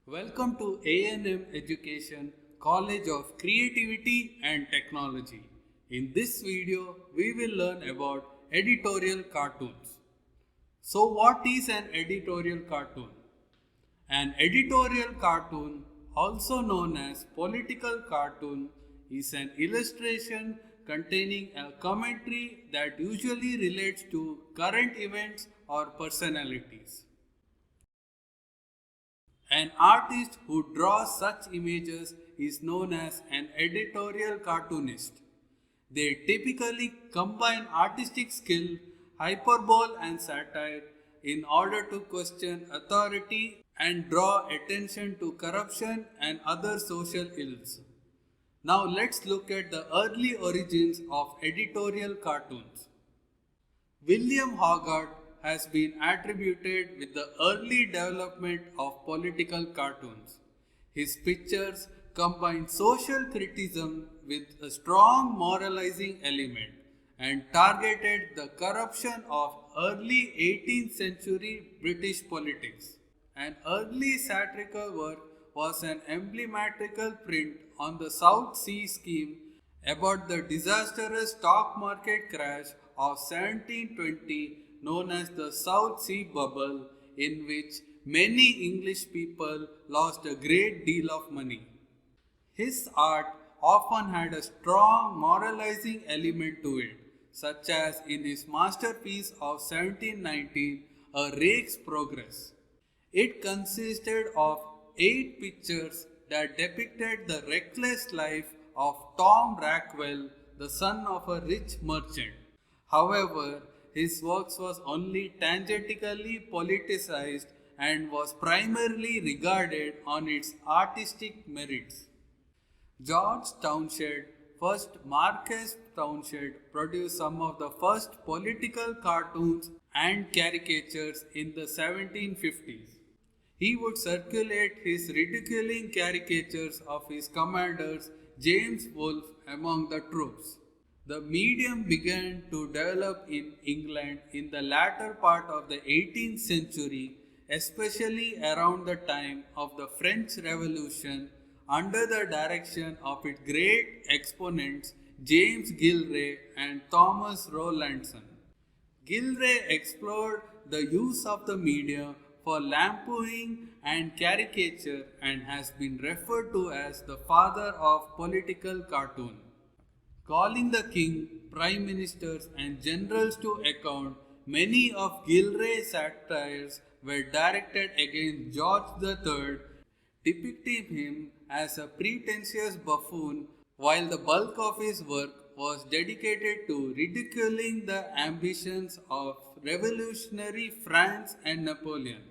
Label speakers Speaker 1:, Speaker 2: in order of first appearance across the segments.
Speaker 1: Welcome to A&M Education College of Creativity and Technology. In this video, we will learn about editorial cartoons. So what is an editorial cartoon? An editorial cartoon, also known as political cartoon, is an illustration containing a commentary that usually relates to current events or personalities. An artist who draws such images is known as an editorial cartoonist. They typically combine artistic skill, hyperbole, and satire in order to question authority and draw attention to corruption and other social ills. Now let's look at the early origins of editorial cartoons. William Hoggart has been attributed with the early development of political cartoons. His pictures combine social criticism with a strong moralizing element and targeted the corruption of early 18th century British politics. An early satirical work was an emblematical print on the South Sea scheme about the disastrous stock market crash of 1720 known as the South Sea Bubble, in which many English people lost a great deal of money. His art often had a strong moralizing element to it, such as in his masterpiece of 1719, A Rake's Progress. It consisted of 8 pictures that depicted the reckless life of Tom Rackwell, the son of a rich merchant. However, his works was only tangentially politicized and was primarily regarded on its artistic merits. George Townshend, first Marquess Townshend, produced some of the first political cartoons and caricatures in the 1750s. He would circulate his ridiculing caricatures of his commanders James Wolfe among the troops. The medium began to develop in England in the latter part of the 18th century, especially around the time of the French Revolution, under the direction of its great exponents James Gillray and Thomas Rowlandson. Gillray explored the use of the medium for lampooning and caricature and has been referred to as the father of political cartoon. Calling the king, prime ministers, and generals to account, many of Gillray's satires were directed against George III, depicting him as a pretentious buffoon, while the bulk of his work was dedicated to ridiculing the ambitions of revolutionary France and Napoleon.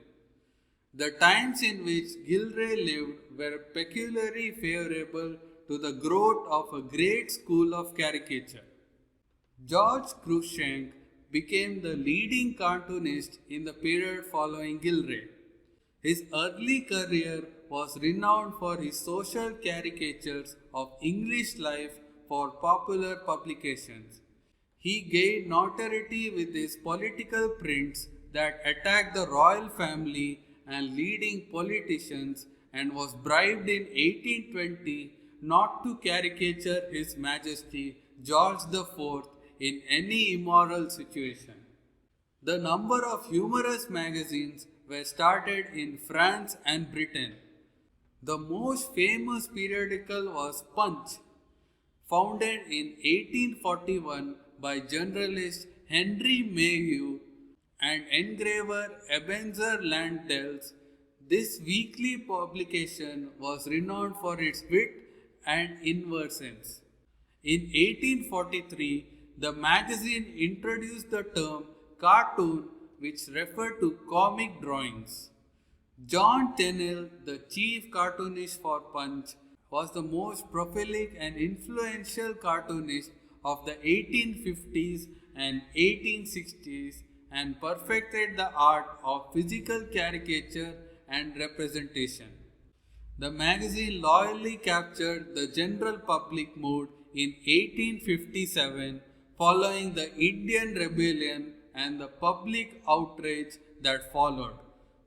Speaker 1: The times in which Gillray lived were peculiarly favorable to the growth of a great school of caricature. George Cruikshank became the leading cartoonist in the period following Gillray. His early career was renowned for his social caricatures of English life for popular publications. He gained notoriety with his political prints that attacked the royal family and leading politicians and was bribed in 1820 not to caricature His Majesty George IV in any immoral situation. The number of humorous magazines were started in France and Britain. The most famous periodical was Punch, founded in 1841 by journalist Henry Mayhew and engraver Ebenezer Landels. This weekly publication was renowned for its wit and inversions. In 1843, the magazine introduced the term cartoon, which referred to comic drawings. John Tennell, the chief cartoonist for Punch, was the most prolific and influential cartoonist of the 1850s and 1860s and perfected the art of physical caricature and representation. The magazine loyally captured the general public mood in 1857 following the Indian Rebellion and the public outrage that followed.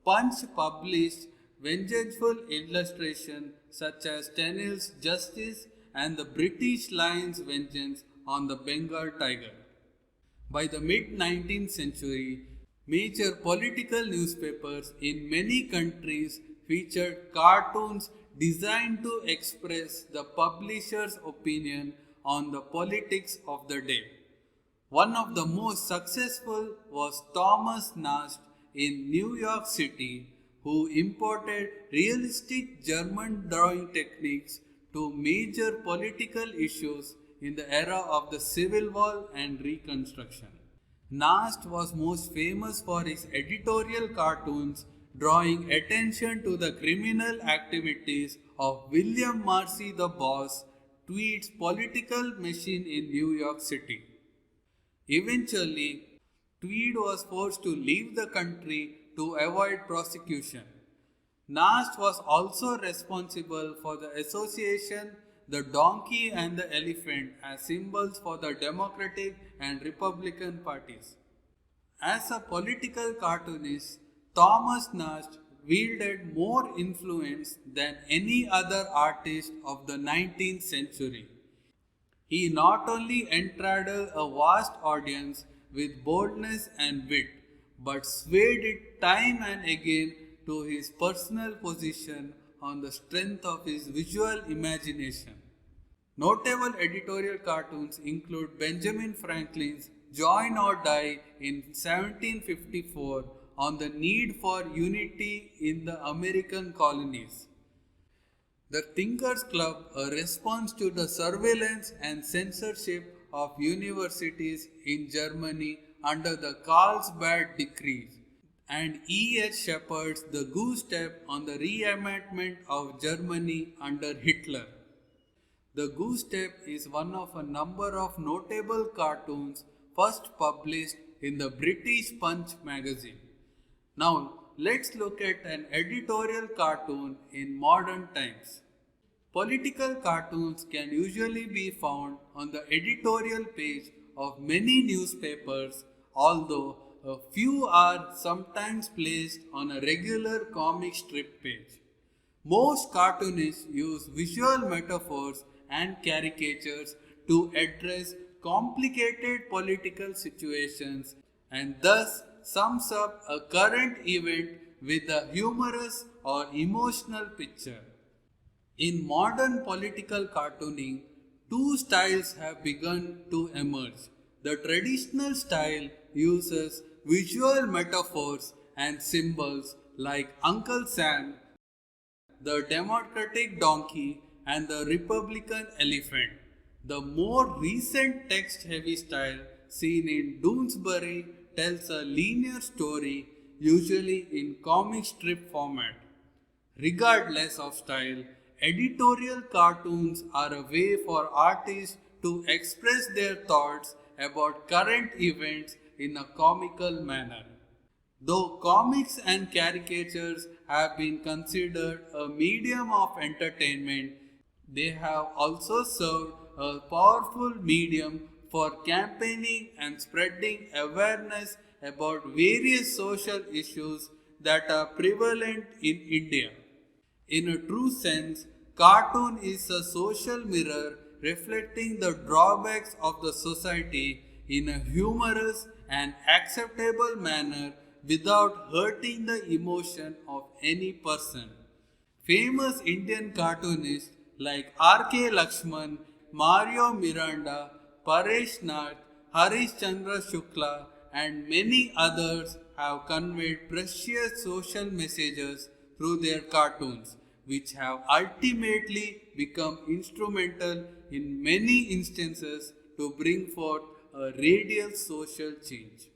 Speaker 1: Punch published vengeful illustration such as Tennille's Justice and the British Lion's Vengeance on the Bengal tiger. By the mid 19th century, major political newspapers in many countries featured cartoons designed to express the publisher's opinion on the politics of the day. One of the most successful was Thomas Nast in New York City, who imported realistic German drawing techniques to major political issues in the era of the Civil War and Reconstruction. Nast was most famous for his editorial cartoons drawing attention to the criminal activities of William Marcy the Boss, Tweed's political machine in New York City. Eventually, Tweed was forced to leave the country to avoid prosecution. Nast was also responsible for the association the donkey and the elephant as symbols for the Democratic and Republican parties. As a political cartoonist, Thomas Nast wielded more influence than any other artist of the 19th century. He not only enthralled a vast audience with boldness and wit, but swayed it time and again to his personal position on the strength of his visual imagination. Notable editorial cartoons include Benjamin Franklin's Join or Die in 1754 on the need for unity in the American colonies. The Thinkers Club, a response to the surveillance and censorship of universities in Germany under the Carlsbad Decrees, and E.H. Shepard's The Goose Step on the realignment of Germany under Hitler. The Goose Step is one of a number of notable cartoons first published in the British Punch magazine. Now, let's look at an editorial cartoon in modern times. Political cartoons can usually be found on the editorial page of many newspapers, although a few are sometimes placed on a regular comic strip page. Most cartoonists use visual metaphors and caricatures to address complicated political situations and thus sums up a current event with a humorous or emotional picture. In modern political cartooning, two styles have begun to emerge. The traditional style uses visual metaphors and symbols like Uncle Sam, the Democratic donkey, and the Republican elephant. The more recent text-heavy style seen in Doonesbury tells a linear story, usually in comic strip format. Regardless of style, editorial cartoons are a way for artists to express their thoughts about current events in a comical manner. Though comics and caricatures have been considered a medium of entertainment, they have also served a powerful medium for campaigning and spreading awareness about various social issues that are prevalent in India. In a true sense, cartoon is a social mirror reflecting the drawbacks of the society in a humorous and acceptable manner without hurting the emotion of any person. Famous Indian cartoonists like R.K. Lakshman, Mario Miranda, Paresh Nath, Harish Chandra Shukla, and many others have conveyed precious social messages through their cartoons, which have ultimately become instrumental in many instances to bring forth a radical social change.